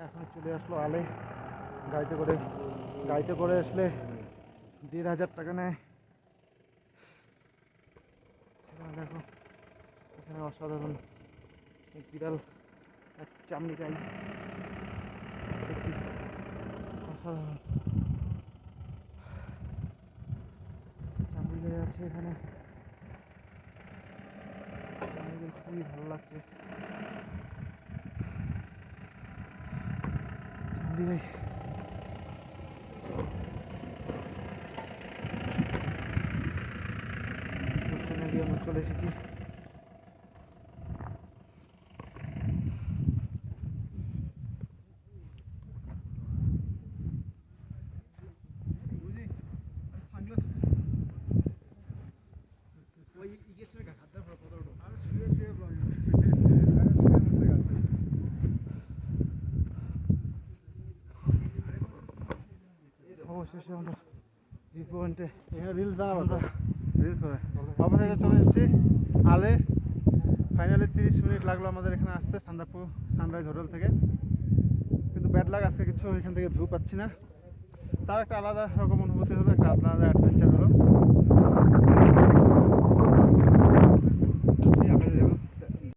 এখন চলে আসলো আলে। গাড়িতে করে আসলে 1,500 টাকা নেয়। সেখানে দেখো এখানে অসাধারণ এক বিড়াল, এক চামড়ি গাই, অসাধারণ চামড়ি গাই আছে এখানে। খুবই ভালো লাগছে চামড়ি গাই। আমরা চলে এসেছি। অবশেষে আমরা ভিউ পয়েন্টে এখানে রিলস বানাবো, রিলস করে অবশেষে চলে এসেছি আলে। ফাইনালি 30 মিনিট লাগলো আমাদের এখানে আসতে সান্দাকফু সানরাইজ হোটেল থেকে। কিন্তু ব্যাড লাগ, আজকে কিছু এখান থেকে ভিউ পাচ্ছি না। তাও একটা আলাদা রকম অনুভূতি হলো, একটা আলাদা অ্যাডভেঞ্চার হলো।